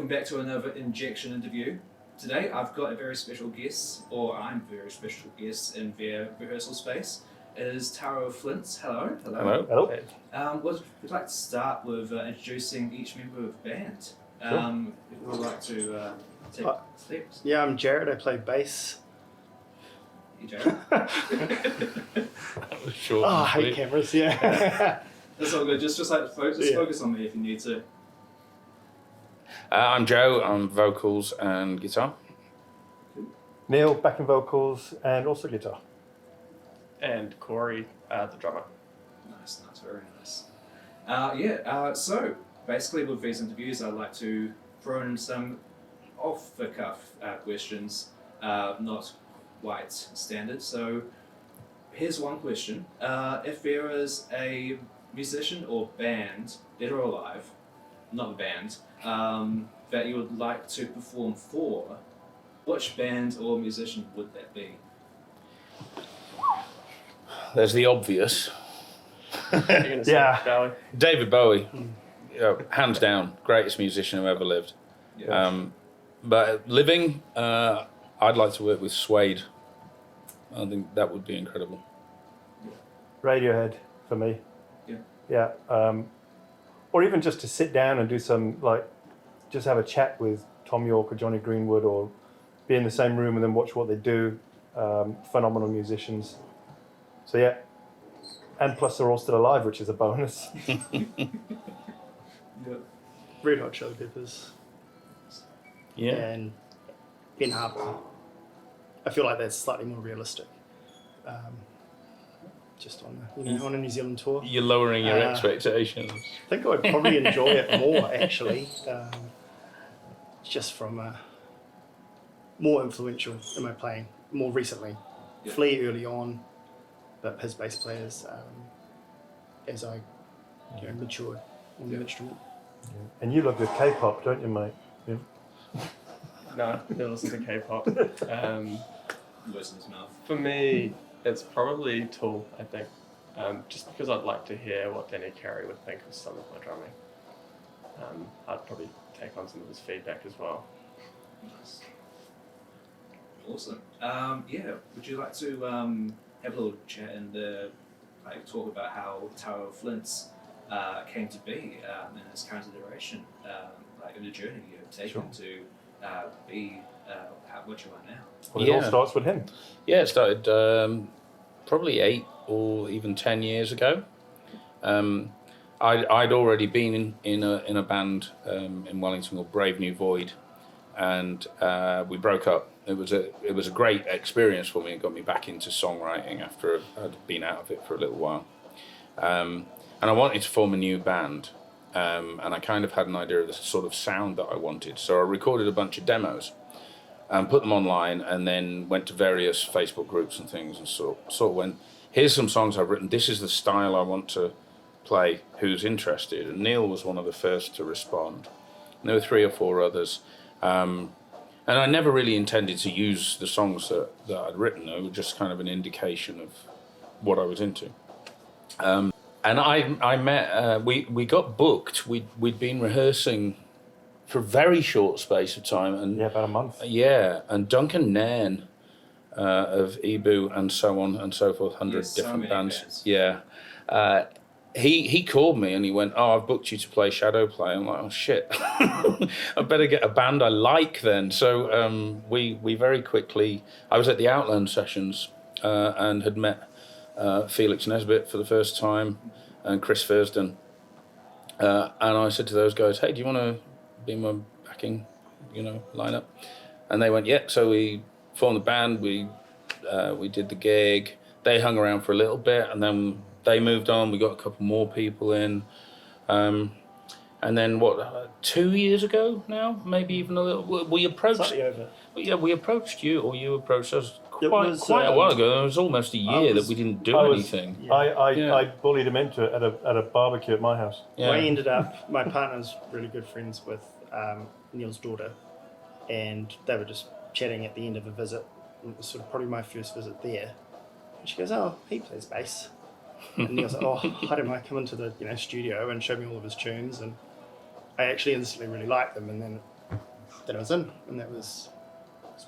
welcome back to another Injection interview. Today I've got a very special guest, or I'm a very special guest in their rehearsal space. It is Tower of Flints. Hello. Hello. We'd like to start with introducing each member of the band. If we would like to take steps. Yeah, I'm Jared. I play bass. Hey, Jared. That was short. Oh, I hate cameras. Yeah. That's all good. Just focus on me if you need to. I'm Joe. I'm vocals and guitar. Neil, backing vocals and also guitar. And Corey, the drummer. Nice, very nice. So basically with these interviews, I'd like to throw in some off-the-cuff questions, not quite standard. So here's one question. If there is a musician or band, dead or alive, not the band, that you would like to perform for, which band or musician would that be? There's the obvious. You're gonna say Yeah. Bowie? David Bowie, hands down, greatest musician who ever lived. Yeah. But living, I'd like to work with Suede. I think that would be incredible. Radiohead for me. Yeah. Yeah. Or even just to sit down and do some, just have a chat with Tom York or Johnny Greenwood, or be in the same room and then watch what they do. Phenomenal musicians. So yeah. And plus they're all still alive, which is a bonus. Red Hot Chili Peppers. Yeah. And Ben Harper. I feel like that's slightly more realistic. Just on on a New Zealand tour. You're lowering your expectations. I think I would probably enjoy it more actually. Just from more influential in my playing more recently. Yeah. Flea early on, but his bass players as I matured on the instrument. And you love your K-pop, don't you, mate? Yeah. No, never listen to K-pop. Worse in his mouth. For me, it's probably Tool, I think. Just because I'd like to hear what Danny Carey would think of some of my drumming. I'd probably take on some of his feedback as well. Nice. Awesome. Would you like to have a little chat and talk about how Tower of Flints came to be in its current iteration, in the journey you have taken to be what you are now? Well, it all starts with him. Yeah, it started probably 8 or even 10 years ago. I'd already been in a band in Wellington called Brave New Void, and we broke up. It was a great experience for me. It got me back into songwriting after I'd been out of it for a little while, and I wanted to form a new band, and I kind of had an idea of the sort of sound that I wanted. So I recorded a bunch of demos and put them online, and then went to various Facebook groups and things, and sort of went, here's some songs I've written, this is the style I want to play, who's interested? And Neil was one of the first to respond. And there were 3 or 4 others. And I never really intended to use the songs that I'd written. They were just kind of an indication of what I was into. And I met, we got booked, we'd been rehearsing for a very short space of time. And Yeah, about a month. yeah, and Duncan Nairn of Ebu and so on and so forth, 100 Yes, so different many bands. bands. Yeah. He called me and he went, I've booked you to play Shadow Play. I'm like, oh shit, I better get a band I like then. So we very quickly, I was at the Outland sessions and had met Felix Nesbitt for the first time and Chris Thurston. And I said to those guys, hey, do you want to be my backing, lineup? And they went, yeah. So we formed the band, we did the gig. They hung around for a little bit and then they moved on. We got a couple more people in. And then 2 years ago now, maybe even a little, we approached, Slightly over. we approached you, or you approached us It was, quite a while ago. It was almost a year that we didn't do anything. Yeah. I bullied him into it at a barbecue at my house. Yeah. I ended up, my partner's really good friends with Neil's daughter, and they were just chatting at the end of a visit. It was sort of probably my first visit there. And she goes, oh, he plays bass. And Neil's like, oh, I don't mind coming to the studio and show me all of his tunes. And I actually instantly really liked them. And then then I was in, and that was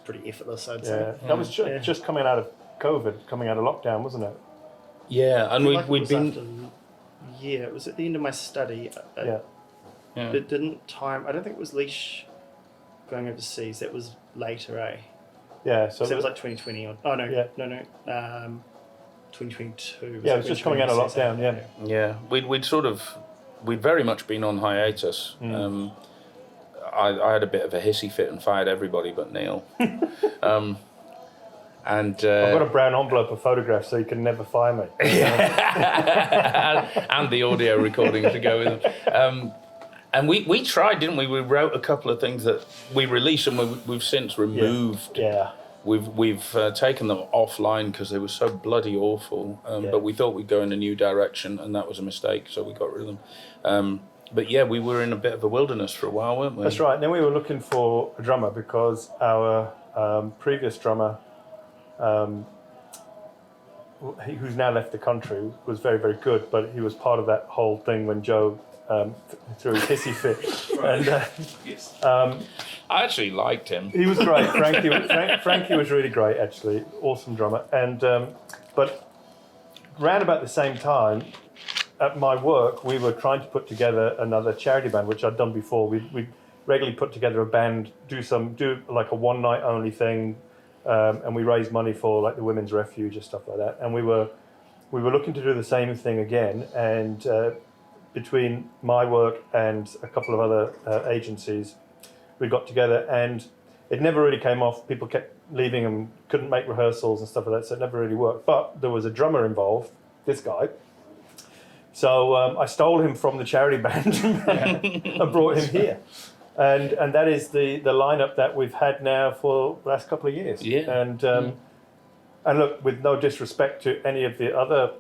pretty effortless, I'd Yeah, say. that was just coming out of COVID, coming out of lockdown, wasn't it? Yeah, and I feel like it we'd was been. after, yeah, it was at the end of my study. Yeah. Yeah. It didn't time. I don't think it was Leash going overseas. That was later, eh? Yeah, so So it was like 2020 or no, Yeah. no, 2022. Yeah, it was just coming out of lockdown, yeah. Yeah, we'd very much been on hiatus. I had a bit of a hissy fit and fired everybody but Neil. And I've got a brown envelope of photographs, so you can never fire me. and the audio recording to go with them. And we tried, didn't we? We wrote a couple of things that we released, and we've since removed. Yeah. We've taken them offline because they were so bloody awful. But we thought we'd go in a new direction, and that was a mistake, so we got rid of them. But yeah, we were in a bit of a wilderness for a while, weren't we? That's right. And then we were looking for a drummer because our previous drummer, who's now left the country, was very, very good, but he was part of that whole thing when Joe threw his hissy fit. Right. And Yes. I actually liked him. he was great. Frankie was really great, actually. Awesome drummer. And but round about the same time, at my work, we were trying to put together another charity band, which I'd done before. We regularly put together a band, do like a one night only thing, and we raised money for like the Women's Refuge and stuff like that. And we were looking to do the same thing again. And between my work and a couple of other agencies, we got together, and it never really came off. People kept leaving and couldn't make rehearsals and stuff like that, so it never really worked. But there was a drummer involved, this guy. So I stole him from the charity band and brought him here. And that is the lineup that we've had now for the last couple of years. Yeah. And look, with no disrespect to any of the other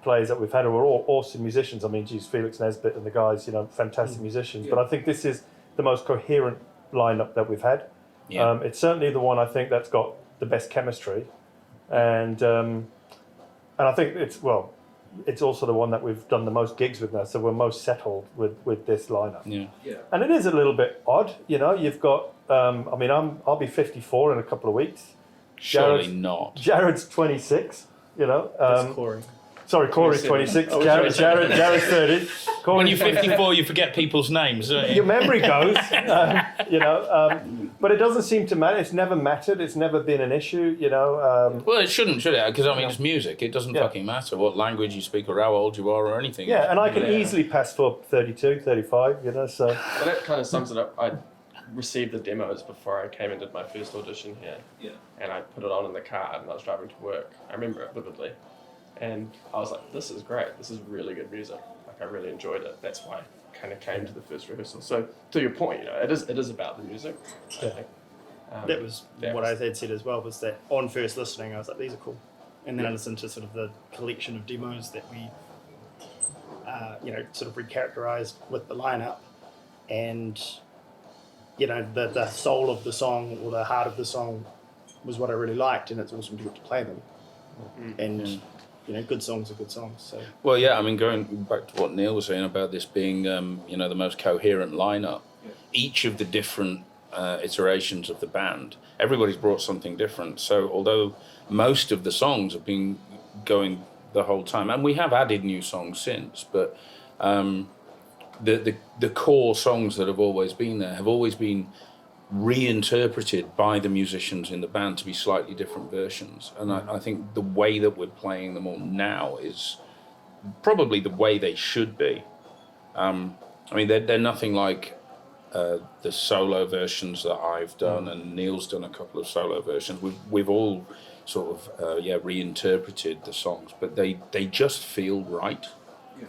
players that we've had, who are all awesome musicians. I mean, geez, Felix Nesbitt and the guys, fantastic musicians. Yeah. But I think this is the most coherent lineup that we've had. Yeah. It's certainly the one I think that's got the best chemistry. And I think it's also the one that we've done the most gigs with now, so we're most settled with this lineup. Yeah. Yeah. And it is a little bit odd, you've got, I'll be 54 in a couple of weeks. Surely not. Jared's 26, That's Corey. Sorry, Corey's 26, Oh, Jared's 30. Corey's When you're 26. 54, you forget people's names, don't you? Your memory goes, but it doesn't seem to matter. It's never mattered. It's never been an issue, Well, it shouldn't, should it? Because, it's music. It doesn't Yeah. fucking matter what language you speak or how old you are or anything. Yeah, and I can Yeah. easily pass for 32, 35, so. Well, that kind of sums it up. I received the demos before I came and did my first audition here. Yeah. And I put it on in the car and I was driving to work. I remember it vividly. And I was like, this is great. This is really good music. Like, I really enjoyed it. That's why I kind of came to the first rehearsal. So, to your point, it is about the music, I Yeah. think. That was what I had said as well, was that on first listening, I was like, these are cool. And then I listened to sort of the collection of demos that we, sort of recharacterized with the lineup. And, the soul of the song or the heart of the song was what I really liked, and it's awesome to get to play them. And, good songs are good songs. So. Well, yeah, going back to what Neil was saying about this being, the most coherent lineup, Yeah. each of the different iterations of the band, everybody's brought something different. So although most of the songs have been going the whole time, and we have added new songs since, but the core songs that have always been there have always been reinterpreted by the musicians in the band to be slightly different versions. And I think the way that we're playing them all now is probably the way they should be. They're nothing like the solo versions that I've done, and Neil's done a couple of solo versions. We've all sort of reinterpreted the songs, but they just feel right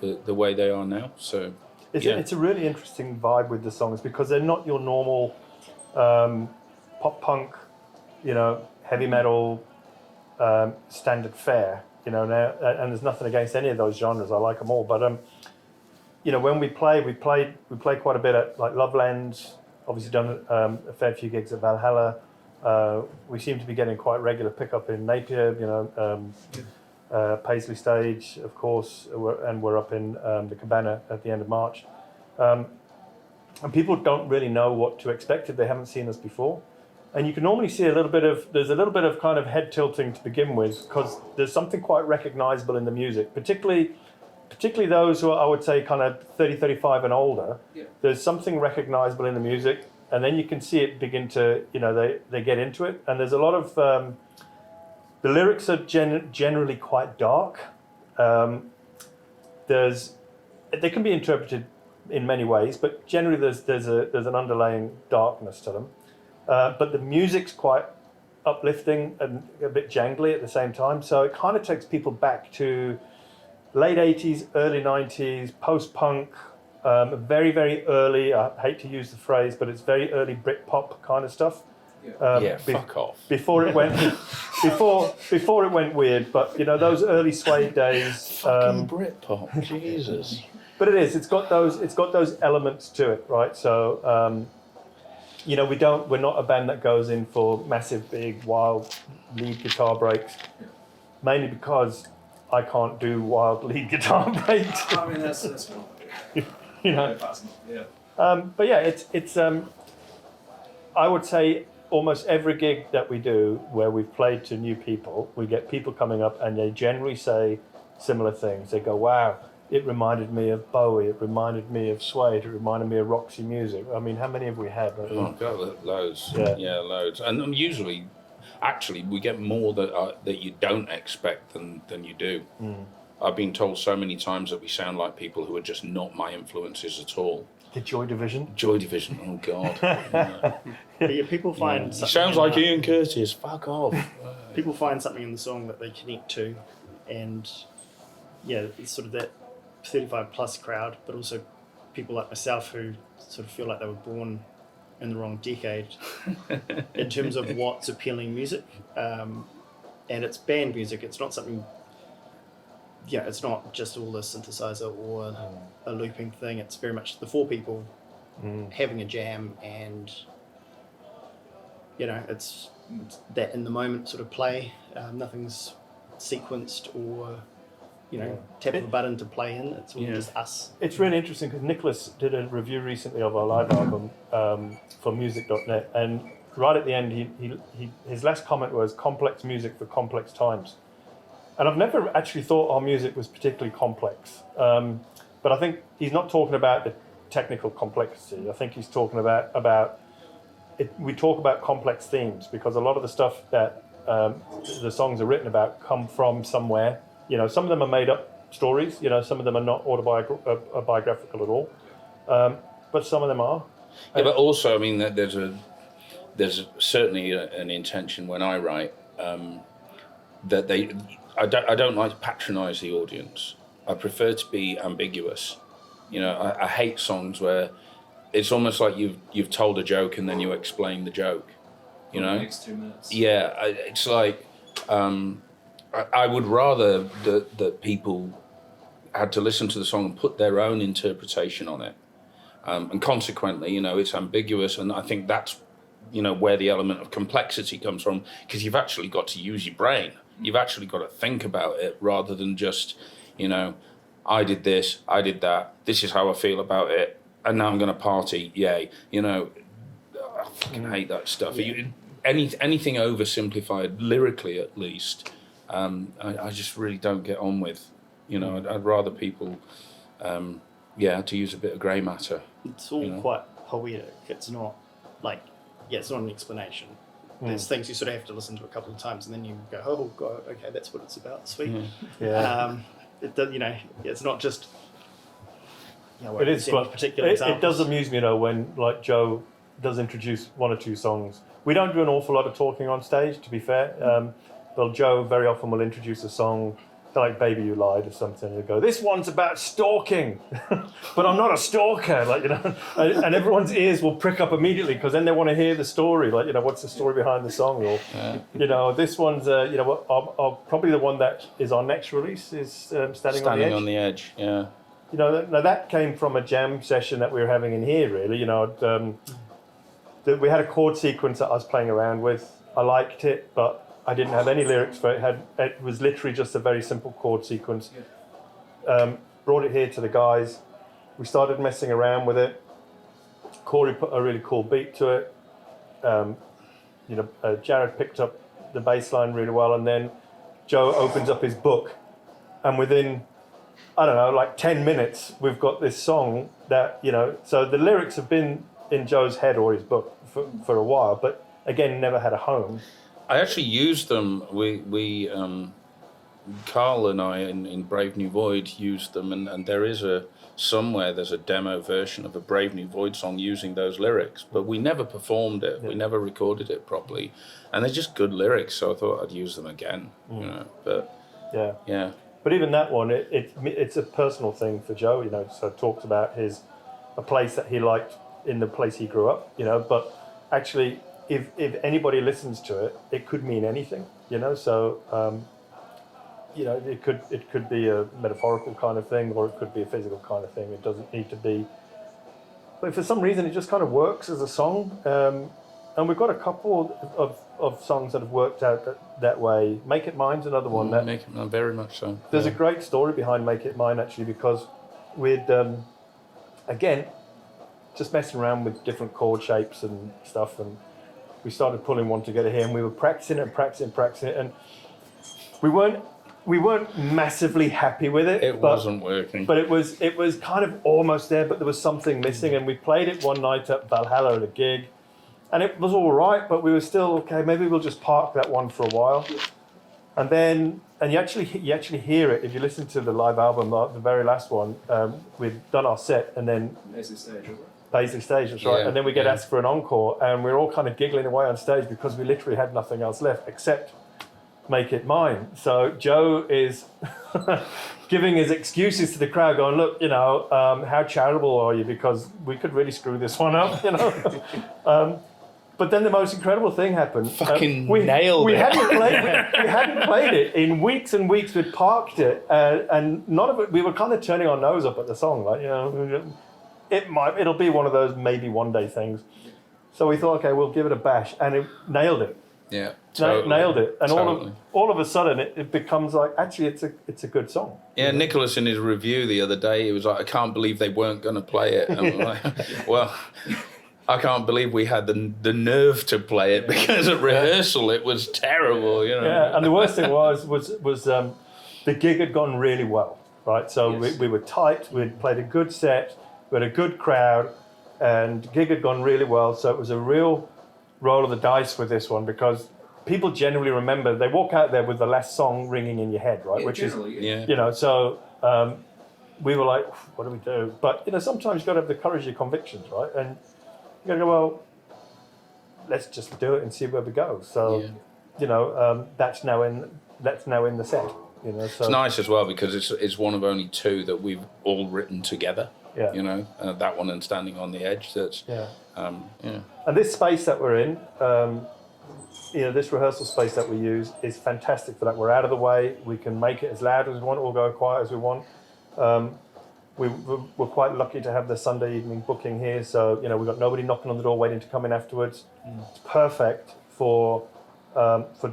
the way they are now. So It's a really interesting vibe with the songs because they're not your normal pop punk, heavy metal, standard fare, now, and there's nothing against any of those genres. I like them all, but when we play quite a bit at like Loveland. Obviously, done a fair few gigs at Valhalla. We seem to be getting quite regular pickup in Napier, Paisley Stage, of course, and we're up in the Cabana at the end of March. and people don't really know what to expect if they haven't seen us before. And you can normally see there's a little bit of kind of head tilting to begin with, because there's something quite recognizable in the music, particularly those who are, I would say, kind of 30, 35 and older. Yeah. There's something recognizable in the music, and then you can see it begin to, they get into it. And there's a lot of, the lyrics are generally quite dark. They can be interpreted in many ways, but generally there's an underlying darkness to them. But the music's quite uplifting and a bit jangly at the same time, so it kind of takes people back to late 80s, early 90s, post-punk, very, very early, I hate to use the phrase, but it's very early Britpop kind of stuff. Fuck off. Before it went before it went weird, but those early Suede days. Fucking Britpop, Jesus. But it's got those elements to it, right? So we're not a band that goes in for massive, big, wild lead guitar breaks, mainly because I can't do wild lead guitar breaks. I mean, that's cool. Yeah. But yeah, it's I would say almost every gig that we do where we've played to new people, we get people coming up and they generally say similar things. They go, "Wow, it reminded me of Bowie, it reminded me of Suede, it reminded me of Roxy Music." I mean, how many have we had? Oh God, loads. Yeah. Loads. And usually, actually, we get more that you don't expect than you do. I've been told so many times that we sound like people who are just not my influences at all. The Joy Division. Joy Division, oh God. Yeah. But yeah, people find He something sounds in like the- Ian Curtis, fuck off. People find something in the song that they connect to, and yeah, it's sort of that 35 plus crowd, but also people like myself who sort of feel like they were born in the wrong decade in terms of what's appealing music. And it's band music, it's not something, it's not just all the synthesizer or a looping thing, it's very much the four people having a jam, and it's that in the moment sort of play. Nothing's sequenced or tap of a button to play in. It's all just us. It's really interesting because Nicholas did a review recently of our live album for music.net, and right at the end his last comment was complex music for complex times. And I've never actually thought our music was particularly complex, but I think he's not talking about the technical complexity. I think he's talking about it. We talk about complex themes because a lot of the stuff that the songs are written about come from somewhere. Some of them are made up stories. Some of them are not autobiographical at all, but some of them are. Yeah, but also, I mean, there's certainly an intention when I write that I don't like to patronise the audience. I prefer to be ambiguous. I hate songs where it's almost like you've told a joke and then you explain the joke. The next 2 minutes. Yeah, it's like I would rather that people had to listen to the song and put their own interpretation on it, and consequently, it's ambiguous, and I think that's where the element of complexity comes from, because you've actually got to use your brain. You've actually got to think about it rather than just, I did this, I did that, this is how I feel about it, and now I'm going to party, yay. I fucking hate that stuff. Yeah. Anything oversimplified, lyrically at least, I just really don't get on with. I'd rather people, to use a bit of grey matter. It's all quite poetic. It's not it's not an explanation. There's things you sort of have to listen to a couple of times, and then you go, "Oh God, okay, that's what it's about." Sweet. Yeah. It's not just. It is, but particular it does amuse me when Joe does introduce one or two songs. We don't do an awful lot of talking on stage, to be fair. But Joe very often will introduce a song like "Baby You Lied" or something, and he'll go, "This one's about stalking," but I'm not a stalker, and everyone's ears will prick up immediately because then they want to hear the story, what's the story behind the song, or this one's probably the one that is our next release is Standing on the Edge. Yeah. Now that came from a jam session that we were having in here, really. We had a chord sequence that I was playing around with. I liked it, but I didn't have any lyrics for it. It was literally just a very simple chord sequence. Brought it here to the guys. We started messing around with it. Corey put a really cool beat to it. Jared picked up the bass line really well, and then Joe opens up his book, and within, I don't know, like 10 minutes, we've got this song that, so the lyrics have been in Joe's head or his book for a while, but again, never had a home. I actually used them. We Carl and I in Brave New Void used them, and there's a demo version of a Brave New Void song using those lyrics, but we never performed it. We never recorded it properly, and they're just good lyrics. So I thought I'd use them again. But yeah. But even that one, it's a personal thing for Joe. So it talks about a place that he liked in the place he grew up. But actually, if anybody listens to it, it could mean anything. So. It could be a metaphorical kind of thing, or it could be a physical kind of thing. It doesn't need to be. But for some reason, it just kind of works as a song. And we've got a couple of songs that have worked out that way. Make It Mine's another one. Make It Mine, very much so. There's a great story behind Make It Mine, actually, because we'd, again, just messing around with different chord shapes and stuff, and we started pulling one together here, and we were practicing it, and we weren't massively happy with it. It wasn't working. But it was kind of almost there, but there was something missing. And we played it one night at Valhalla at a gig, and it was all right, but we were still, okay, maybe we'll just park that one for a while. And then, you actually hear it, if you listen to the live album, the very last one, we'd done our set, and then... Basic stage, that's right. Yeah, and then we get asked for an encore, and we're all kind of giggling away on stage because we literally had nothing else left except Make It Mine. So Joe is giving his excuses to the crowd, going, look, how charitable are you? Because we could really screw this one up, But then the most incredible thing happened. Nailed it. We hadn't played it in weeks and weeks. We'd parked it, and none of it. We were kind of turning our nose up at the song, like, it'll be one of those maybe one day things. So we thought, okay, we'll give it a bash, and it nailed it. Yeah, totally. Nailed it, and totally. all of a sudden it becomes like, actually it's a good song. Yeah, Nicholas in his review the other day, he was like, I can't believe they weren't going to play it. And I'm like, well, I can't believe we had the nerve to play it, because at rehearsal it was terrible. Yeah, and the worst thing was the gig had gone really well, right? So Yes. we were tight. We'd played a good set. We had a good crowd, and the gig had gone really well. So it was a real roll of the dice with this one, because people generally remember, they walk out there with the last song ringing in your head, right? So we were like, what do we do? But sometimes you've got to have the courage of your convictions, right? And you got to go, well, let's just do it and see where we go. So that's now in the set. So it's nice as well, because it's one of only two that we've all written together. Yeah. That one and Standing on the Edge. That's And this space that we're in, this rehearsal space that we use is fantastic for that. We're out of the way. We can make it as loud as we want or go quiet as we want. We're quite lucky to have the Sunday evening booking here. So, we've got nobody knocking on the door waiting to come in afterwards. It's perfect for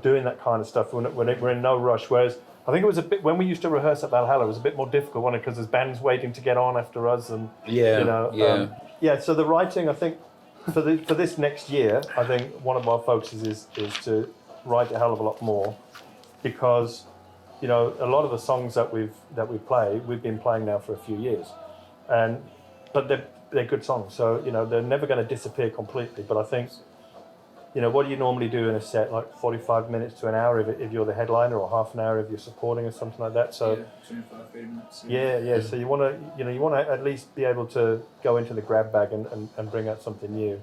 doing that kind of stuff. We're in no rush. Whereas I think it was a bit, when we used to rehearse at Valhalla, it was a bit more difficult, wasn't it? Because there's bands waiting to get on after us, and So the writing, I think, for this next year, I think one of our focuses is to write a hell of a lot more, because a lot of the songs that we play, we've been playing now for a few years, but they're good songs, so they're never going to disappear completely. But I think, what do you normally do in a set? Like 45 minutes to an hour if you're the headliner, or half an hour if you're supporting, or something like that. So 25, 30 minutes. Yeah. So you want to at least be able to go into the grab bag and bring out something new.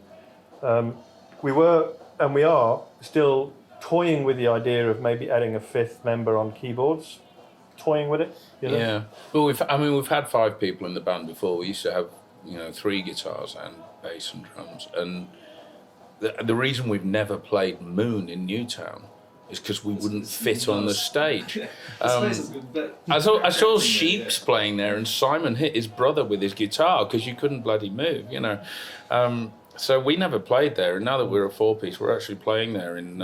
We were and we are still toying with the idea of maybe adding a fifth member on keyboards. Toying with it. Yeah. Well, we've had 5 people in the band before. We used to have 3 guitars and bass and drums, and the reason we've never played Moon in Newtown is because we wouldn't fit on the stage. I saw Sheeps playing there, and Simon hit his brother with his guitar because you couldn't bloody move, So we never played there, and now that we're a 4-piece, we're actually playing there in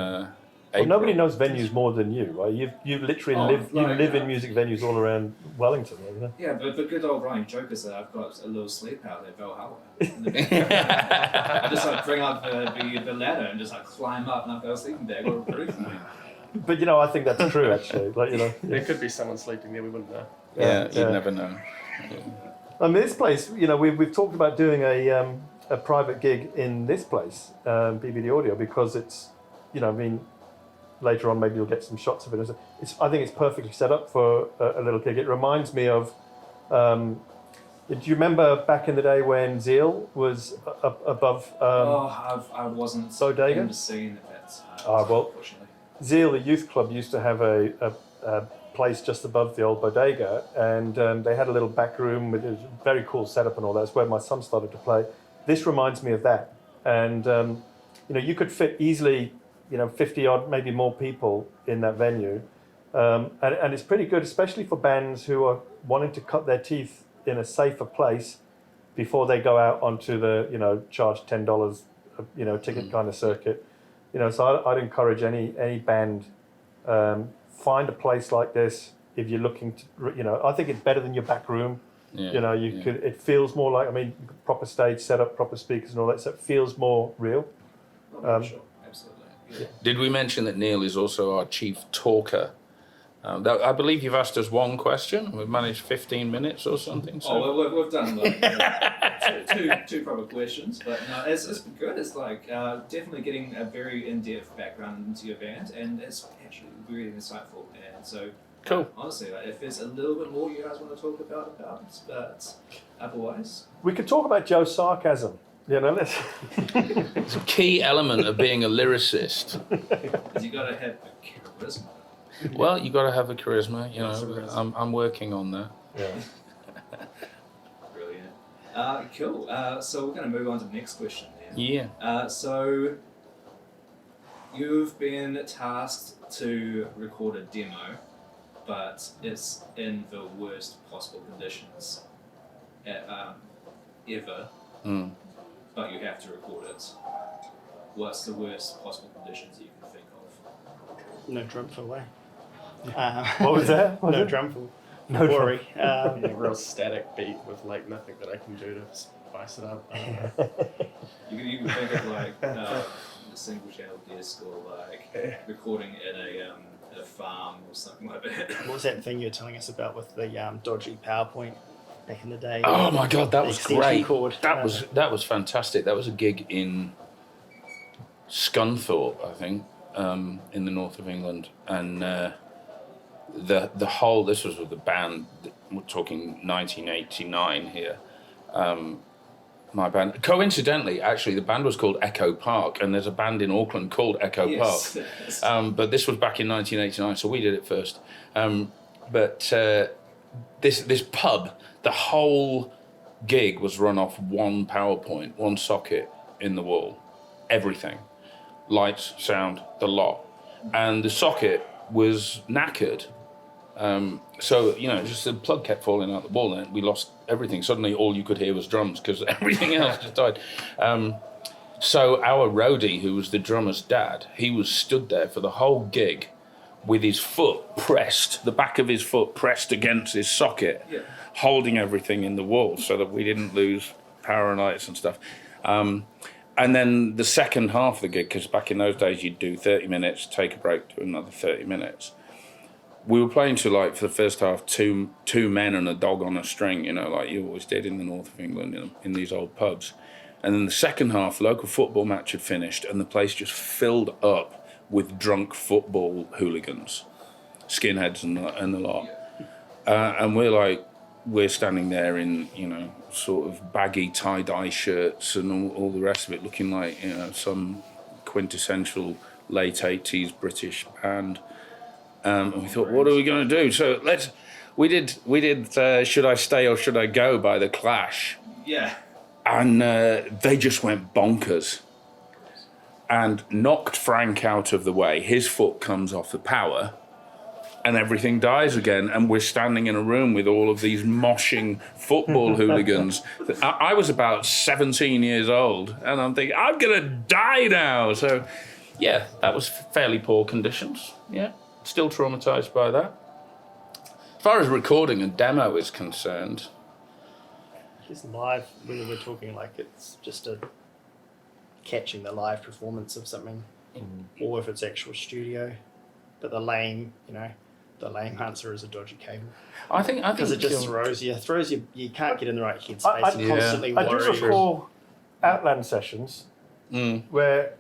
Well, nobody April. knows venues more than you, right? You literally Oh, live in music venues all around Wellington, you know? Yeah, but the good old Ryan joke is that I've got a little sleep out at Valhalla. I just like bring up the ladder and just like climb up and I've got a sleeping bag or a roof. But you know, I think that's true actually. Like you know, There could be someone sleeping there, we wouldn't know. Yeah, you'd never know. I mean, this place, you know, we've talked about doing a private gig in this place, BBD Audio, because it's, you know, I mean, later on maybe you'll get some shots of it. I think it's perfectly set up for a little gig. It reminds me of, do you remember back in the day when Zeal was above? I wasn't Bodega? in the scene at that time. Well, unfortunately. Zeal, the youth club, used to have a place just above the old bodega, and they had a little back room with a very cool setup and all that. That's where my son started to play. This reminds me of that, and you know, you could fit easily, you know, 50 odd, maybe more people in that venue, and it's pretty good, especially for bands who are wanting to cut their teeth in a safer place before they go out onto the, you know, charge $10, you know, ticket kind of circuit. You know, so I'd encourage any band, find a place like this if you're looking to, you know, I think it's better than your back room. Yeah, You know, it feels more like, I mean, proper stage setup, proper speakers and all that, so it feels more real. Sure, absolutely. Yeah. Did we mention that Neil is also our chief talker? I believe you've asked us one question. We've managed 15 minutes or something. So. Oh, well, we've done like two proper questions, but no, it's been good. It's like definitely getting a very in-depth background into your band, and it's actually really insightful. And so, Cool. Honestly, like, if there's a little bit more you guys want to talk about, but otherwise, We could talk about Joe's sarcasm. You know, let's. It's a key element of being a lyricist. you gotta have the charisma. Well, you got to have a charisma. You Lots of know, charisma. I'm working on that. Yeah. Brilliant. Cool. So we're going to move on to the next question then. Yeah. So you've been tasked to record a demo, but it's in the worst possible conditions ever. Mm. But you have to record it. What's the worst possible conditions you can think of? No drum fill, eh? What was that? No drum fill. No No drum worry. Yeah, real static beat with like nothing that I can do to spice it up. I don't know. You can think of like a single channel disc or like recording in a farm or something like that. What was that thing you were telling us about with the dodgy PowerPoint back in the day? Oh my God, that The was extension great. cord. That was fantastic. That was a gig in Scunthorpe, I think, in the north of England, and the whole. This was with the band. We're talking 1989 here. My band. Coincidentally, actually, the band was called Echo Park, and there's a band in Auckland called Echo Yes. Park. But this was back in 1989, so we did it first. This pub, the whole gig was run off one PowerPoint, one socket in the wall, everything, lights, sound, the lot, and the socket was knackered. So, you know, just the plug kept falling out the wall and we lost everything. Suddenly all you could hear was drums because everything else just died. So our roadie, who was the drummer's dad, he was stood there for the whole gig with his foot pressed, the back of his foot pressed against his socket, Yeah. holding everything in the wall so that we didn't lose power and lights and stuff. And then the second half of the gig, because back in those days you'd do 30 minutes, take a break, do another 30 minutes. We were playing to, like, for the first half, two men and a dog on a string, you know, like you always did in the north of England, you know, in these old pubs. And then the second half, local football match had finished and the place just filled up with drunk football hooligans, skinheads and the lot. And we're standing there in, you know, sort of baggy tie-dye shirts and all the rest of it, looking like, you know, some quintessential late 80s British band. And we thought, what are we going to do? So we did Should I Stay or Should I Go by The Clash. Yeah. And they just went bonkers and knocked Frank out of the way. His foot comes off the power and everything dies again. And we're standing in a room with all of these moshing football hooligans. I was about 17 years old and I'm thinking, I'm going to die now. So Yeah, that was fairly poor conditions. Yeah, still traumatised by that. As far as recording and demo is concerned, It's live, whether we're talking like it's just a catching the live performance of something, or if it's actual studio. But the lame answer is a dodgy cable. I think Because it just throws you, you can't get in the right headspace. You're constantly I do worried. recall Outland sessions where.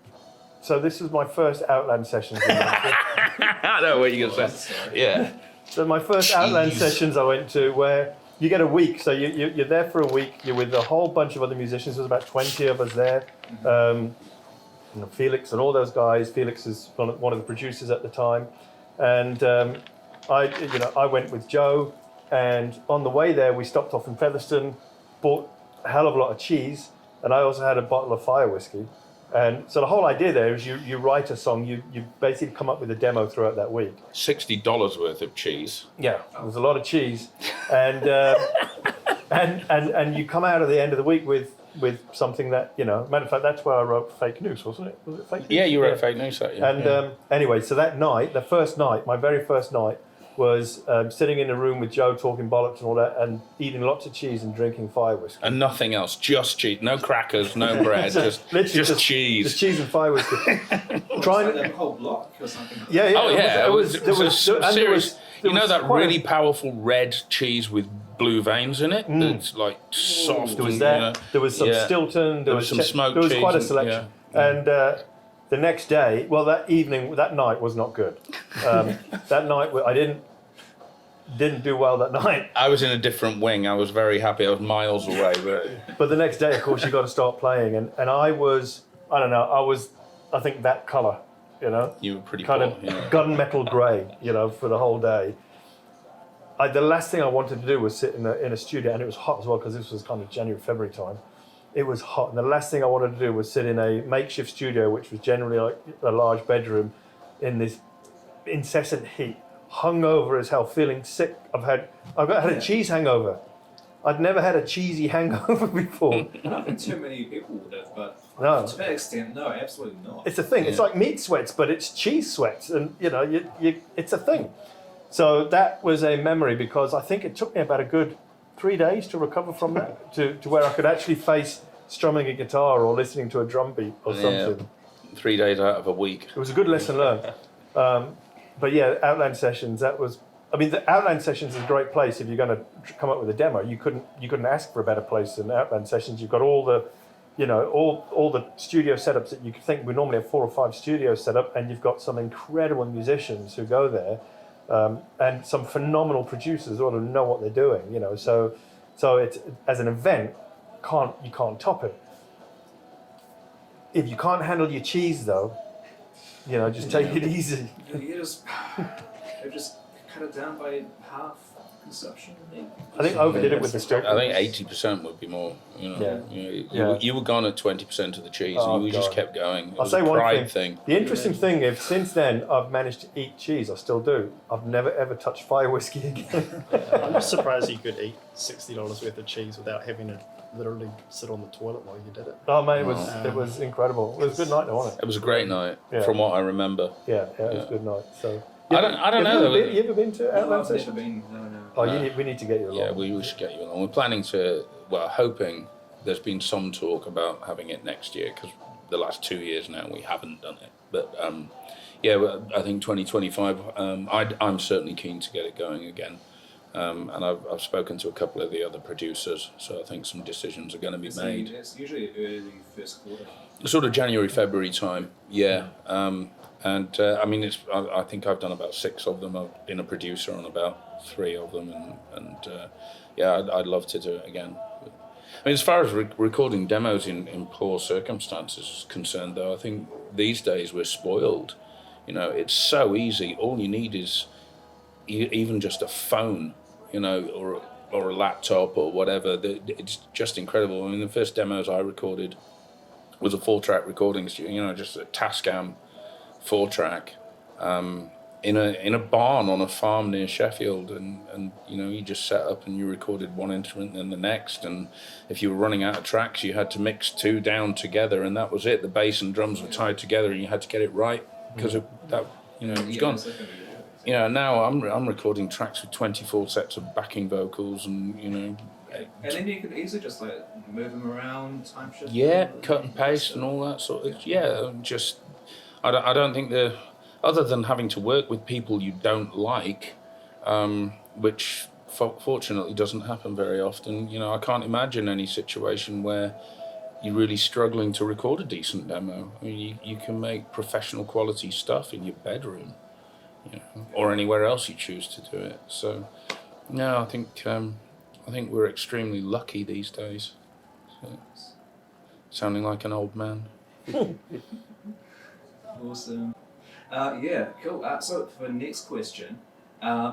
So this was my first Outland sessions. I know what you're going to say. Yeah. So my first Outland sessions I went to where you get a week. So you're there for a week. You're with a whole bunch of other musicians. There's about 20 of us there. Felix and all those guys. Felix is one of the producers at the time. And I went with Joe. And on the way there, we stopped off in Featherstone, bought a hell of a lot of cheese. And I also had a bottle of fire whiskey. And so the whole idea there is you write a song, you basically come up with a demo throughout that week. $60 worth of cheese. Yeah, there's a lot of cheese, and and you come out at the end of the week with something that matter of fact that's where I wrote Fake News, wasn't it? Was it Fake News? Yeah, you wrote Fake News. Yeah. And anyway, so that night, my very first night, was sitting in a room with Joe talking bollocks and all that, and eating lots of cheese and drinking fire whiskey. And nothing else, just cheese. No crackers, no bread, just cheese. Just cheese and fire whiskey. Trying to the whole block or something. Yeah. Oh yeah, it was and serious. there You know was that quite really powerful red cheese with blue veins in it? That's like soft. There was and, that. There was some Stilton. There was some smoked There was cheese quite a and- selection. yeah. And the next day, that night was not good. That night I didn't do well that night. I was in a different wing. I was very happy. I was miles away, But the next day, of course, you got to start playing, and I think that colour, you were pretty kind poor. of Yeah. gunmetal grey, for the whole day. The last thing I wanted to do was sit in a studio, and it was hot as well because this was kind of January, February time. It was hot, and the last thing I wanted to do was sit in a makeshift studio, which was generally like a large bedroom, in this incessant heat, hungover as hell, feeling sick. I've had a cheese hangover. I'd never had a cheesy hangover before. I don't think too many people would have, but No. to that extent, no, absolutely not. It's a thing. It's like meat sweats, but it's cheese sweats, and it's a thing. So that was a memory because I think it took me about a good 3 days to recover from that, to where I could actually face strumming a guitar or listening to a drum beat or something. 3 days out of a week. It was a good lesson learned. But yeah, Outland Sessions, the Outland Sessions is a great place if you're going to come up with a demo. You couldn't ask for a better place than Outland Sessions. You've got all the all the studio setups that you could think. We normally have 4 or 5 studios set up, and you've got some incredible musicians who go there, and some phenomenal producers who know what they're doing. So it's, as an event, you can't top it. If you can't handle your cheese though, just take it easy. You just cut it down by half consumption. I think I overdid it with the stock. I think 80% would be more. You were gone at 20% of the cheese, and you just kept going. It I'll was say a one pride thing. thing. The interesting thing is, since then, I've managed to eat cheese. I still do. I've never ever touched fire whiskey again. I'm just surprised you could eat $60 worth of cheese without having to literally sit on the toilet while you did it. Oh man, it was incredible. It was a good night, wasn't it? It was a great night, Yeah. from what I remember. Yeah, it was a good night. So. I don't know. You ever been to No, Outland I've never Sessions? been. No. Oh, we need to get you along. Yeah, we should get you along. We're planning to, hoping there's been some talk about having it next year because the last 2 years now we haven't done it. But I think 2025, I'm certainly keen to get it going again. And I've spoken to a couple of the other producers, so I think some decisions are going to be made. It's usually early first quarter. Sort of January, February time, yeah. I think I've done about 6 of them. I've been a producer on about 3 of them, and I'd love to do it again. As far as recording demos in poor circumstances is concerned, though, I think these days we're spoiled. It's so easy. All you need is even just a phone, or a laptop or whatever. It's just incredible. The first demos I recorded was a 4-track recording studio, just a Tascam 4-track in a barn on a farm near Sheffield, and you know, you just set up and you recorded one instrument and then the next, and if you were running out of tracks, you had to mix two down together, and that was it. The bass and drums were tied together, and you had to get it right because that, you know, it was gone. You know, now I'm recording tracks with 24 sets of backing vocals, and you know. And then you could easily just like move them around, time shift. Yeah, cut and paste and all that sort of. Yeah, just I don't think other than having to work with people you don't like, which fortunately doesn't happen very often. You know, I can't imagine any situation where you're really struggling to record a decent demo. I mean, you can make professional quality stuff in your bedroom, you know, or anywhere else you choose to do it. So, no, I think we're extremely lucky these days. So, sounding like an old man. Awesome. Yeah, cool. So for the next question,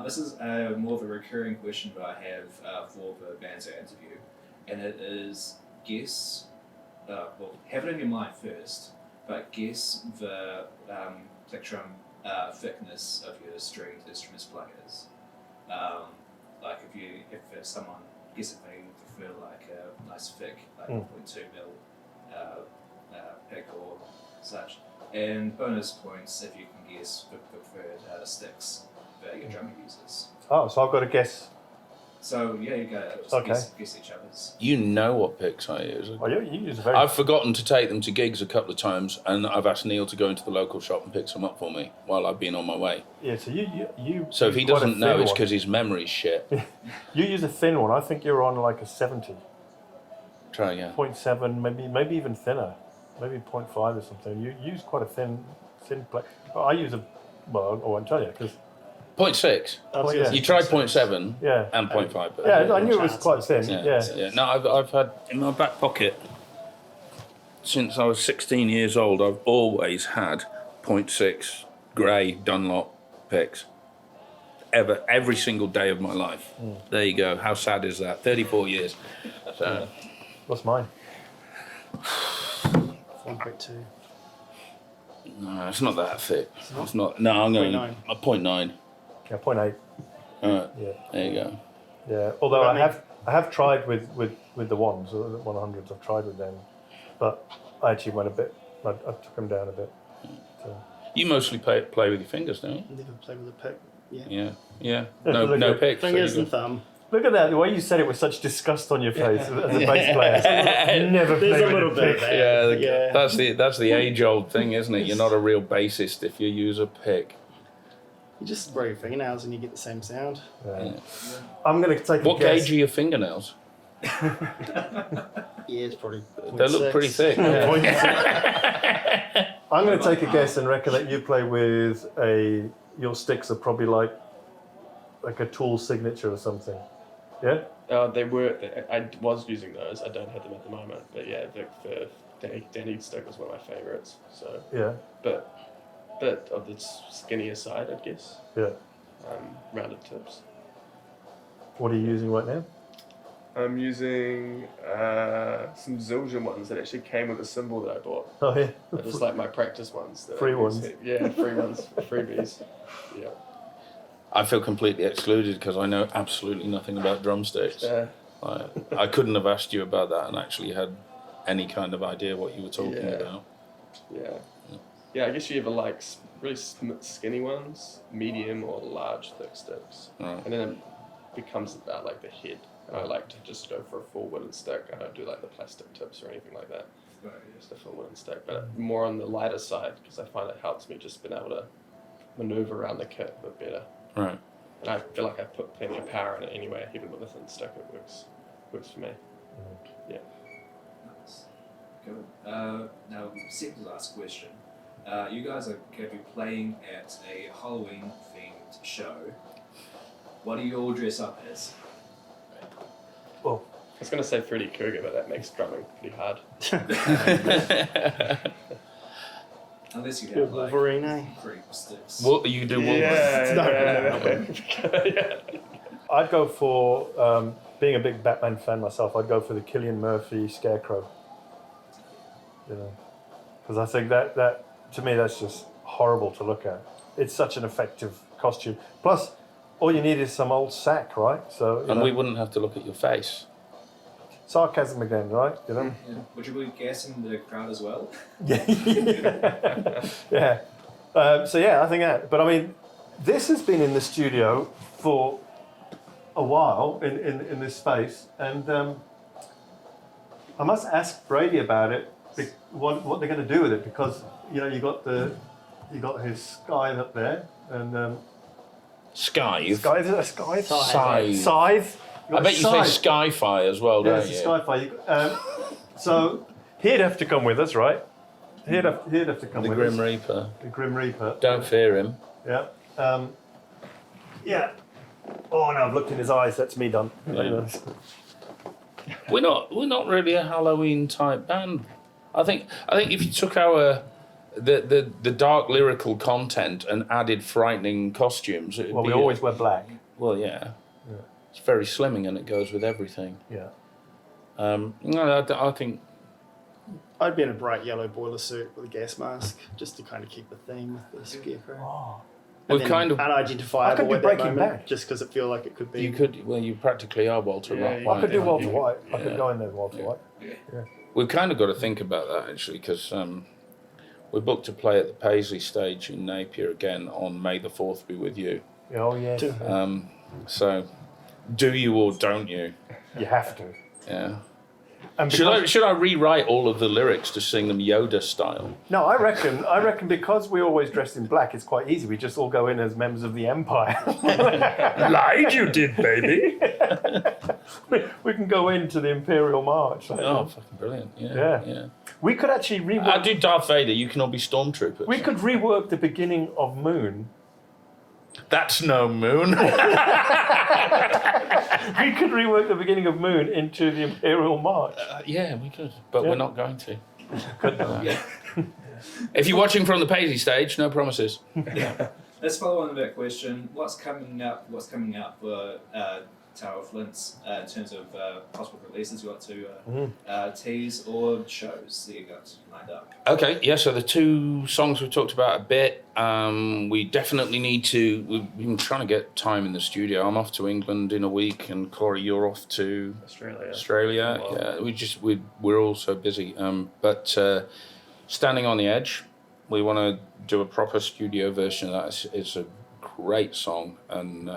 this is more of a recurring question that I have for the bands I interview, and it is guess, well, have it in your mind first, but guess the plectrum thickness of your stringed instruments plugins. Like if someone guess if they prefer like a nice thick like 1.2 mil pick or such, and bonus points if you can guess the preferred sticks that your drummer uses. Oh, so I've got to guess. So yeah, you go Okay. guess each other's. You know what picks I use. Oh, you use a very. I've forgotten to take them to gigs a couple of times, and I've asked Neil to go into the local shop and pick some up for me while I've been on my way. Yeah, so you. So if he use quite a doesn't know, thin it's one. because his memory's shit. You use a thin one. I think you're on like a 70. Try again. 0.7, maybe even thinner, maybe 0.5 or something. You use quite a thin play. I use a, well, I won't tell you because 0.6. yeah. You tried 0.7 yeah, and 0.5. But yeah, I knew it was quite thin. yeah. Yeah. No, I've had in my back pocket since I was 16 years old. I've always had 0.6 grey Dunlop picks. Every single day of my life. There you go. How sad is that? 34 years. So. What's mine? 1.2. No, it's not that thick. It's not. No, I'm going 0.9. Yeah, 0.8. Alright, Yeah, there you go. yeah. Although I have tried with the ones, the 100s. I've tried with them, but I actually went a bit. I took them down a bit. So. You mostly play with your fingers, don't you? Never play with a pick. Yeah. Yeah. No Look at pick. Fingers and thumb. Look at that, the way you said it with such disgust on your face as a bass player. Never There's played a with little a bit of pick. that. Yeah, that's the age-old thing, isn't it? You're not a real bassist if you use a pick. You just spray your fingernails and you get the same sound. Yeah. Yeah. I'm going to take What a guess. gauge are your fingernails? Yeah, it's probably. They look pretty thick. Yeah. I'm going to take a guess and reckon that you play with your sticks are probably like a Tool signature or something. Yeah? They were. I was using those. I don't have them at the moment. But yeah, the Danny stick was one of my favourites. So, Yeah. but bit of the skinnier side, I guess. Yeah. Rounded tips. What are you using right now? I'm using some Zildjian ones that actually came with a cymbal that I bought. Oh, yeah. I just like my practice ones. That Free I ones. Yeah, free ones. Freebies. Yeah. I feel completely excluded because I know absolutely nothing about drumsticks. I couldn't have asked you about that and actually had any kind of idea what you were talking about. Yeah. Yeah, I guess you either like really skinny ones, medium, or large thick sticks. Right. And then it becomes about like the head. And I like to just go for a full wooden stick. I don't do like the plastic tips or anything like that. Just a full wooden stick, but more on the lighter side because I find it helps me just being able to maneuver around the kit a bit better. Right. And I feel like I put plenty of power in it anyway, even with a thin stick. It works for me. Yeah. Nice. Cool. Now, second to last question. You guys are going to be playing at a Halloween-themed show. What do you all dress up as? Well, I was going to say Freddy Krueger, but that makes drumming pretty hard. Unless you Good have like Wolverine, eh? creep sticks. What you do? I'd go for, being a big Batman fan myself, I'd go for the Cillian Murphy Scarecrow. You know, because I think that to me that's just horrible to look at. it's such an effective costume. Plus, all you need is some old sack, right? So you And know, we wouldn't have to look at your face. sarcasm again, right? You know. Yeah. Would you be gassing the crowd as well? Yeah. Yeah. So yeah, I think that. But I mean, this has been in the studio for a while in this space, and I must ask Brady about it. What they're going to do with it, because you know you got his scythe up there, and Scythe. scythe, is it a scythe? Scythe. Scythe. I bet you say Skyfi as well, Yeah, don't it's a you? skyfire. So he'd have to come with us, right? He'd have to come The with Grim us. Reaper. The Grim Reaper. Don't fear him. Yeah. Yeah. Oh no, I've looked in his eyes. That's me done. Yeah. We're not really a Halloween type band. I think if you took our the dark lyrical content and added frightening costumes, it'd Well, be we always wear black. well, yeah. It's very slimming and it goes with everything. Yeah. No, I think I'd be in a bright yellow boiler suit with a gas mask, just to kind of keep the theme with the scarecrow. Oh. we're And then kind of. unidentifiable I could do at that Breaking moment, Bad. just because it feel like it could be. You could. Well, you practically are Walter Yeah, White. I could do aren't Walter you? White. I Yeah. could go in there with Walter White. We've kind of got to think about that actually, because we're booked to play at the Paisley stage in Napier again on May the 4th be with you. Oh yeah. So, do you or don't you? You have to. Yeah. And Should I rewrite all of the lyrics to sing them Yoda style? No, I reckon because we always dress in black, it's quite easy. We just all go in as members of the Empire. Lied you did, baby. we can go into the Imperial March. Like, Oh, fucking brilliant! Yeah. Yeah. We could actually rework. I do Darth Vader. You can all be stormtroopers. We could rework the beginning of Moon. That's no moon. We could rework the beginning of Moon into the Imperial March. Yeah, we could, but Yeah. we're not going to. If you're watching from the Paisley stage, no promises. Let's follow on that question. What's coming up for Tower of Flints in terms of possible releases you want to tease or shows that you got lined up? Okay, yeah, so the two songs we talked about a bit, we definitely need to, we've been trying to get time in the studio. I'm off to England in a week, and Corey, you're off to Australia. Wow. Yeah, we're all so busy. But Standing on the Edge, we want to do a proper studio version of that. It's a great song, and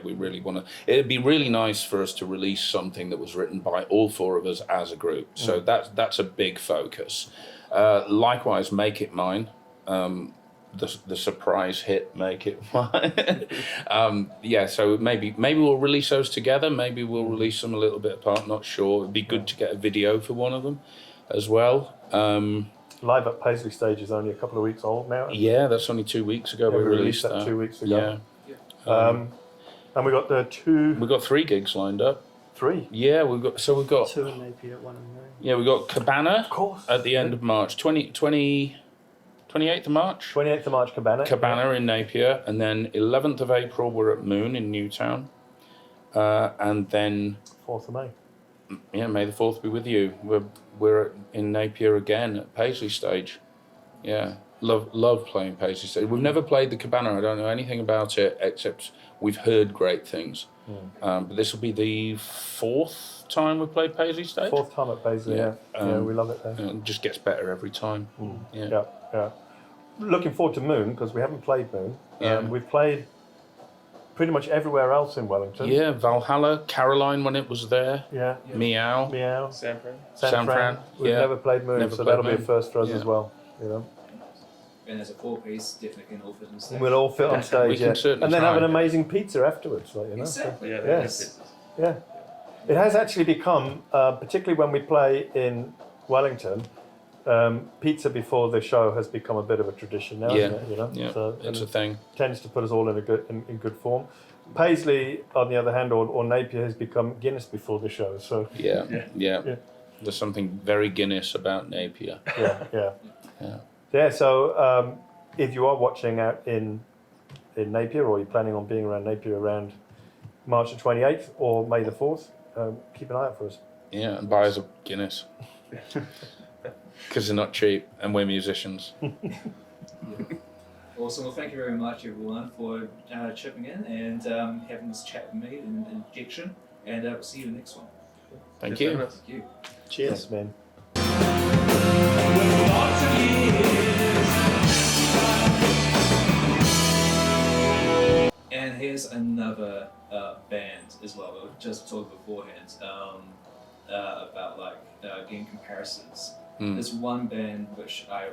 we really want to. It'd be really nice for us to release something that was written by all four of us as a group. So that's a big focus. Likewise, Make It Mine, the surprise hit, Make It Mine. So maybe we'll release those together. Maybe we'll release them a little bit apart. Not sure. It'd be good to get a video for one of them as well. Live at Paisley stage is only a couple of weeks old now. Yeah, that's only 2 weeks ago we released that. 2 weeks ago. Yeah. And we got the We've got 3 gigs lined up. 3. Yeah, we've got 2 in Napier, 1 in Moon. Yeah, we've got Cabana Of course. at the end of March, 28th of March. 28th of March, Cabana. In Napier, and then 11th of April we're at Moon in Newtown, and then 4th of May. May the 4th be with you. We're in Napier again at Paisley stage. Yeah, love playing Paisley stage. We've never played the Cabana. I don't know anything about it except we've heard great things. But this will be the 4th time we've played Paisley stage. 4th time at Paisley, yeah. We love it there. And it just gets better every time. Yeah. Looking forward to Moon, because we haven't played Moon. Yeah. We've played pretty much everywhere else in Wellington. Yeah, Valhalla, Caroline when it was there, Yeah. Meow. Meow. San Fran. San Fran, We've yeah. never played Moon, Never so played that'll be Moon. a first for us Yeah. as well. You know, And as a 4-piece, definitely can all fit on stage. we'll all fit on stage, We can yeah. certainly And then have try. an amazing pizza afterwards, like, you know. Exactly. Yeah, Yes. Yeah. It has actually become, particularly when we play in Wellington, pizza before the show has become a bit of a tradition now, Yeah. isn't it? You know, Yeah, so, it's and a thing. it tends to put us all in in good form. Paisley, on the other hand, or Napier has become Guinness before the show. So Yeah. Yeah. There's something very Guinness about Napier. yeah. So if you are watching out in Napier, or you're planning on being around Napier around March the 28th or May the 4th, keep an eye out for us. Yeah, and buy us a Guinness. Because they're not cheap, and we're musicians. Awesome. Well, thank you very much, everyone, for chipping in and having this chat with me in Injection. And we'll see you in the next one. Thank Cheers, you. Dennis. Thank you. Cheers. Thanks, man. And here's another band as well. We were just talking beforehand about getting comparisons. There's one band which I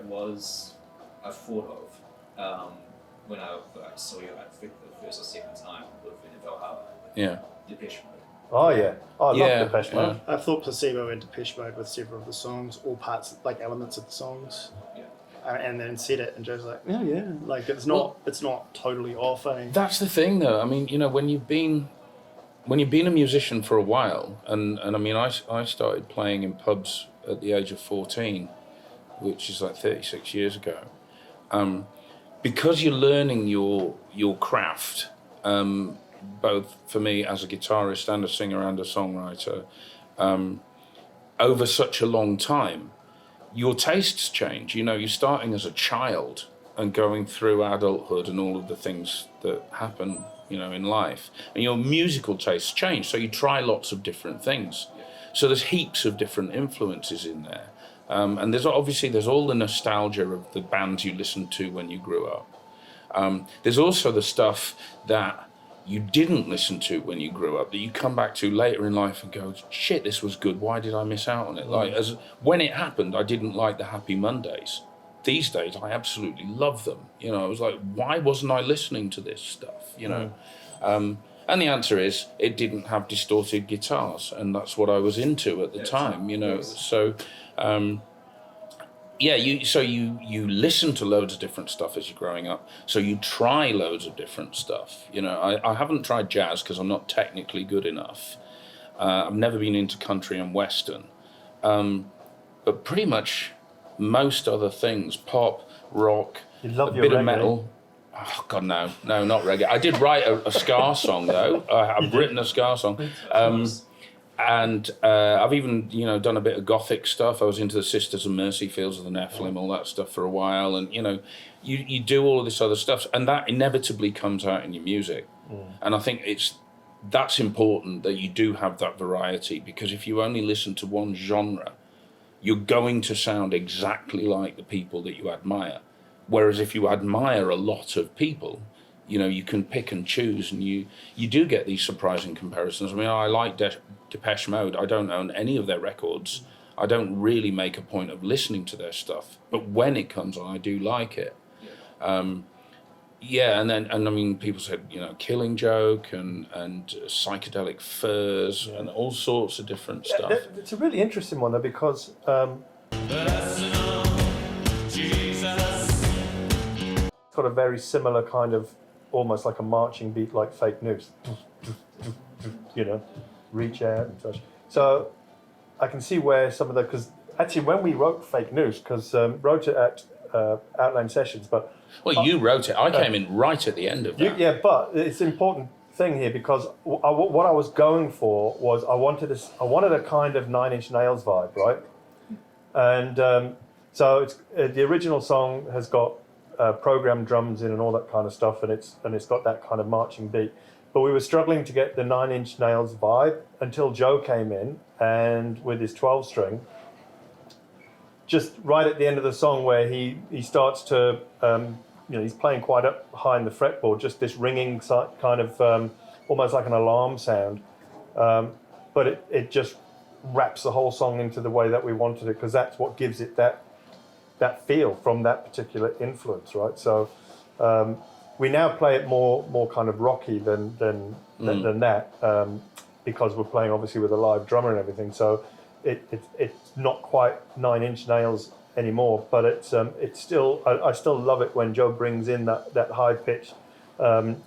thought of when I saw you, I think the first or second time with Valhalla. Yeah. Depeche Mode. Oh yeah, I love Yeah, Depeche Mode. I've thought Placebo and Depeche Mode with several of the songs, all parts, like elements of the songs. Yeah. And then said it, and Joe's like, yeah. Like, it's not totally off. That's the thing, though. I mean, when you've been a musician for a while, and I mean, I started playing in pubs at the age of 14, which is like 36 years ago. Because you're learning your craft, both for me as a guitarist and a singer and a songwriter, over such a long time, your tastes change. You're starting as a child and going through adulthood and all of the things that happen, in life. And your musical tastes change, so you try lots of different things. So there's heaps of different influences in there. And there's all the nostalgia of the bands you listened to when you grew up. There's also the stuff that you didn't listen to when you grew up that you come back to later in life and go, shit, this was good. Why did I miss out on it? Like, when it happened, I didn't like the Happy Mondays. These days, I absolutely love them. I was like, why wasn't I listening to this stuff? And the answer is, it didn't have distorted guitars, and that's what I was into at the time. So. You listen to loads of different stuff as you're growing up. So you try loads of different stuff. I haven't tried jazz because I'm not technically good enough. I've never been into country and western. But pretty much most other things, pop, rock, You love a your bit reggae. of metal. Oh, God, no, not reggae. I did write a ska song, though. I've written a ska song. And I've even, done a bit of gothic stuff. I was into the Sisters of Mercy, Fields of the Nephilim, all that stuff for a while. And, you do all of this other stuff, and that inevitably comes out in your music. And I think that's important that you do have that variety, because if you only listen to one genre, you're going to sound exactly like the people that you admire. Whereas if you admire a lot of people, you can pick and choose, and you do get these surprising comparisons. I mean, I like Depeche Mode. I don't own any of their records. I don't really make a point of listening to their stuff. But when it comes on, I do like it. And I mean, people said, Killing Joke and Psychedelic Furs and all sorts of different stuff. It's a really interesting one, though, because it's got a very similar kind of, almost like a marching beat, like Fake News. Reach out and touch. So I can see where some of the, because actually when we wrote Fake News, because wrote it at Outline Sessions, but... Well, you wrote it. I came in right at the end of that. But it's an important thing here, because what I was going for was I wanted a kind of Nine Inch Nails vibe, right? And so it's the original song has got programmed drums in and all that kind of stuff, and it's got that kind of marching beat. But we were struggling to get the Nine Inch Nails vibe until Joe came in and with his 12-string, just right at the end of the song where he starts to, he's playing quite up high in the fretboard, just this ringing kind of almost like an alarm sound. But it just wraps the whole song into the way that we wanted it, because that's what gives it that feel from that particular influence, right? So we now play it more kind of rocky than that, because we're playing obviously with a live drummer and everything. So it's not quite Nine Inch Nails anymore, but it's still I still love it when Joe brings in that high pitched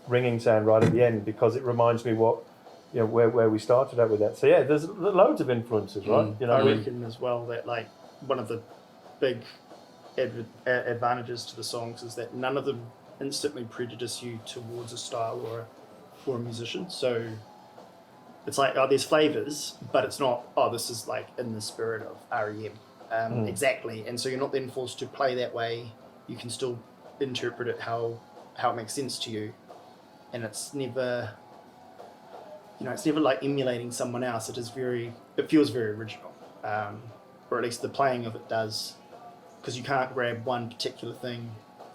ringing sound right at the end, because it reminds me where we started out with that. So yeah, there's loads of influences, right? I reckon as well that like one of the big advantages to the songs is that none of them instantly prejudice you towards a style or a musician. So it's like, there's flavors, but it's not, this is like in the spirit of REM. Exactly. And so you're not then forced to play that way. You can still interpret it how it makes sense to you, and it's never, it's never like emulating someone else. It feels very original, or at least the playing of it does, because you can't grab one particular thing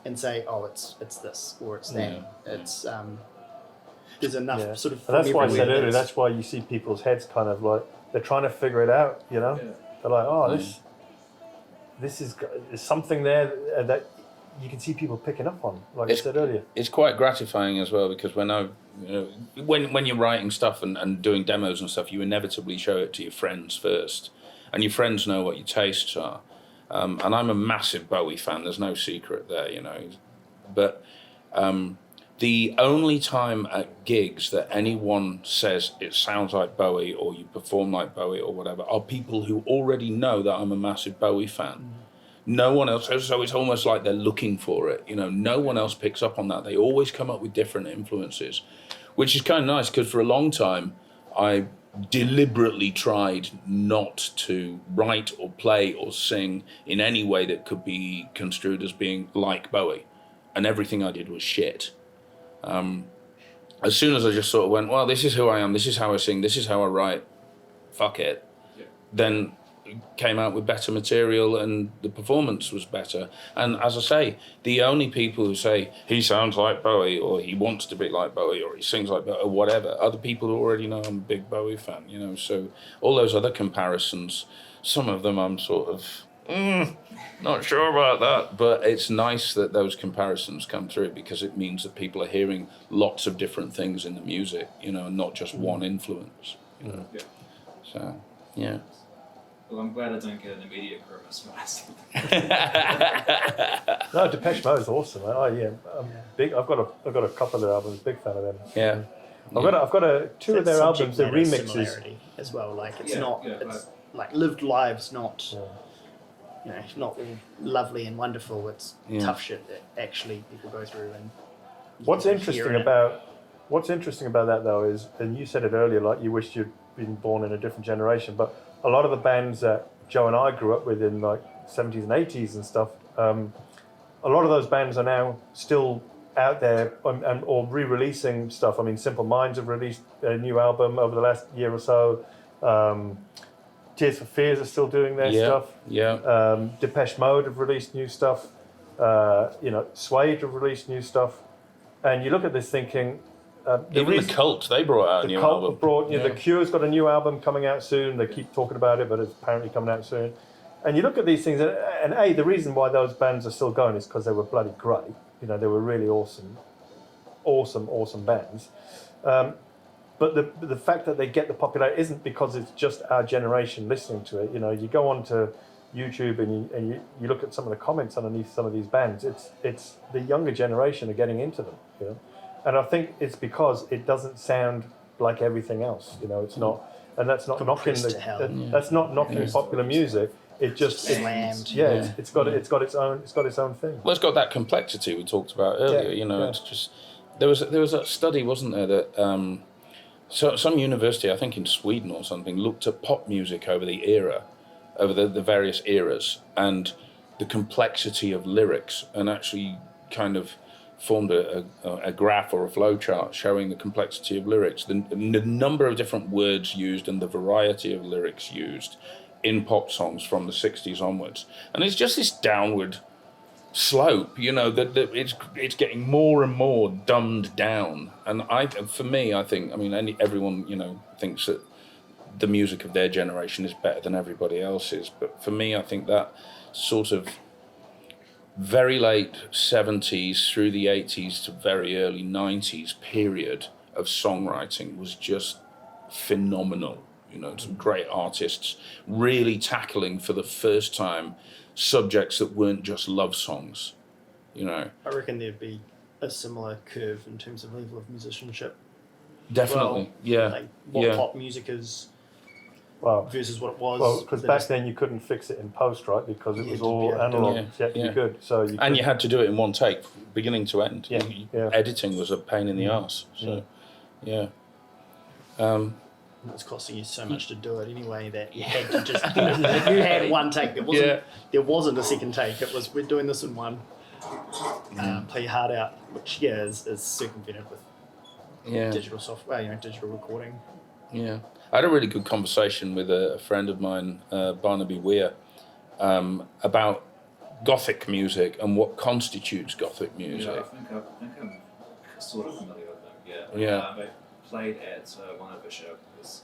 and say, oh, it's this or it's that. Yeah. It's there's enough sort of. And that's why I from said everywhere earlier. That's why you see people's heads kind of like they're trying to figure it out. You know, they're like, oh, this is there's something there that you can see people picking up on. Like I said earlier, it's quite gratifying as well because when you're writing stuff and doing demos and stuff, you inevitably show it to your friends first, and your friends know what your tastes are. And I'm a massive Bowie fan. There's no secret there, But the only time at gigs that anyone says it sounds like Bowie or you perform like Bowie or whatever are people who already know that I'm a massive Bowie fan. No one else, so it's almost like they're looking for it. No one else picks up on that. They always come up with different influences, which is kind of nice because for a long time I deliberately tried not to write or play or sing in any way that could be construed as being like Bowie, and everything I did was shit. As soon as I just sort of went, well, this is who I am, this is how I sing, this is how I write, fuck it, then came out with better material and the performance was better. And as I say, the only people who say he sounds like Bowie or he wants to be like Bowie or he sings like Bowie or whatever are the people who already know I'm a big Bowie fan, so all those other comparisons, some of them I'm sort of not sure about that, but it's nice that those comparisons come through because it means that people are hearing lots of different things in the music, and not just one influence. So yeah. Well, I'm glad I don't get an immediate grimace when I see no, Depeche Mode is awesome. I'm big. I've got a couple of their albums. Big fan of them. Yeah. I've got two of their albums. The remixes similarity as well. Like it's not. Yeah, it's like lived lives, not. Not all lovely and wonderful. It's tough shit that actually people go through. And what's interesting about that though is, and you said it earlier, like you wished you'd been born in a different generation, but a lot of the bands that Joe and I grew up with in like 70s and 80s and stuff, a lot of those bands are now still out there or re-releasing stuff. I mean, Simple Minds have released a new album over the last year or so. Tears for Fears are still doing their stuff. Yeah. Depeche Mode have released new stuff. Suede have released new stuff. And you look at this thinking... Even the Cult, they brought out a new album. The Cure's got a new album coming out soon. They keep talking about it, but it's apparently coming out soon. And you look at these things, and the reason why those bands are still going is because they were bloody great. They were really awesome bands. But the fact that they get the popularity isn't because it's just our generation listening to it. You go onto YouTube and you look at some of the comments underneath some of these bands. It's the younger generation are getting into them. And I think it's because it doesn't sound like everything else. It's not, and that's not knocking that's not knocking popular music. It just slammed. It's got its own thing. Well, it's got that complexity we talked about earlier. It's just there was a study, wasn't there, that so some university, I think in Sweden or something, looked at pop music over the various eras and the complexity of lyrics, and actually kind of formed a graph or a flow chart showing the complexity of lyrics, the number of different words used and the variety of lyrics used in pop songs from the 60s onwards. And it's just this downward slope, that it's getting more and more dumbed down. And for me, I think, everyone, thinks that the music of their generation is better than everybody else's. But for me, I think that sort of very late 70s through the 80s to very early 90s period of songwriting was just phenomenal. Some great artists really tackling for the first time subjects that weren't just love songs. I reckon there'd be a similar curve in terms of level of musicianship. Definitely, Like what pop music is versus what it was. Well, because back then you couldn't fix it in post, right? Because it was all analog. You could. So you had to do it in one take, beginning to end. Editing was a pain in the arse. So, It's costing you so much to do it anyway that you had to just. If you had one take, there wasn't a second take. It was we're doing this in one. play your heart out, which is circumvented with digital software, digital recording. Yeah, I had a really good conversation with a friend of mine, Barnaby Weir, about Gothic music and what constitutes Gothic music. Yeah, I think I'm sort of familiar with them. Yeah. Yeah. They played at one of the shows,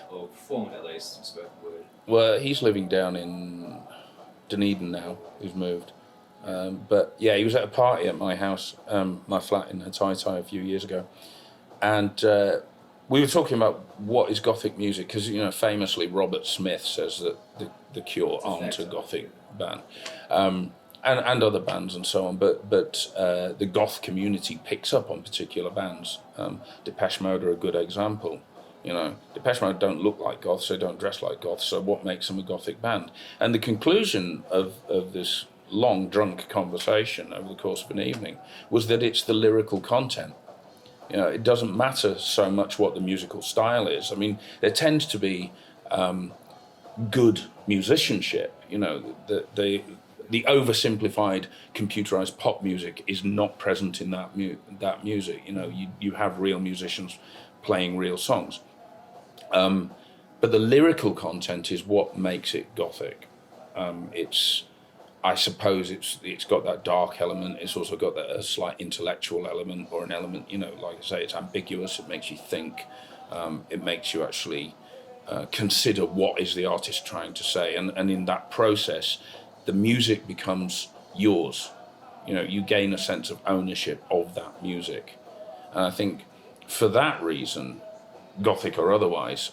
or performed at least, spoken word. Well, he's living down in Dunedin now. He's moved. But yeah, he was at a party at my house, my flat in Hataitai a few years ago. And we were talking about what is Gothic music, because, famously Robert Smith says that the Cure aren't a Gothic band. And other bands and so on, but the goth community picks up on particular bands. Depeche Mode are a good example. Depeche Mode don't look like goths, they don't dress like goths, so what makes them a Gothic band? And the conclusion of this long drunk conversation over the course of an evening was that it's the lyrical content. It doesn't matter so much what the musical style is. I mean, there tends to be good musicianship. The oversimplified computerized pop music is not present in that music. You have real musicians playing real songs. But the lyrical content is what makes it Gothic. I suppose it's got that dark element. It's also got a slight intellectual element, or an element, like I say, it's ambiguous. It makes you think. It makes you actually consider what is the artist trying to say. And in that process, the music becomes yours. You gain a sense of ownership of that music. And I think for that reason, Gothic or otherwise,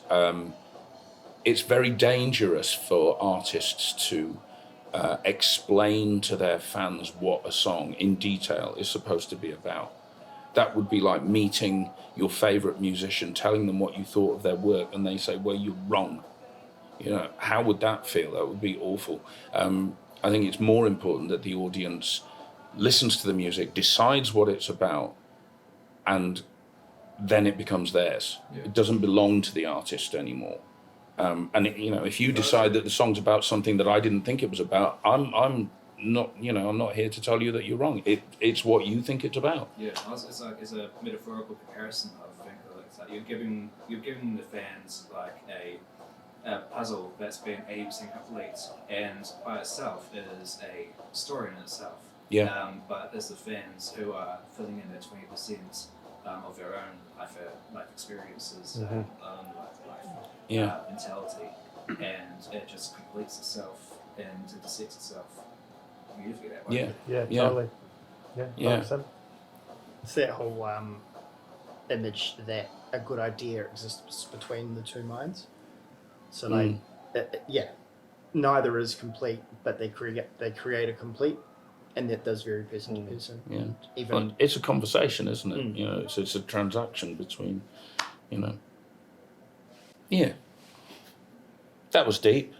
it's very dangerous for artists to explain to their fans what a song in detail is supposed to be about. That would be like meeting your favourite musician, telling them what you thought of their work, and they say, well, you're wrong. How would that feel? That would be awful. I think it's more important that the audience listens to the music, decides what it's about, and then it becomes theirs. Yeah. It doesn't belong to the artist anymore. And if you decide that the song's about something that I didn't think it was about, I'm not here to tell you that you're wrong. It's what you think it's about. Yeah, it's a metaphorical comparison. I think it's like you're giving the fans like a puzzle that's been 80% complete, and by itself is a story in itself. Yeah. But it's the fans who are filling in the 20% of their own life experiences, life mentality, and it just completes itself and intersects itself beautifully that way. Yeah, totally. Yeah. 100%. It's that whole image that a good idea exists between the two minds. So neither is complete, but they create a complete, and that does vary person to person. Yeah, even it's a conversation, isn't it? It's a transaction between, Yeah. That was deep.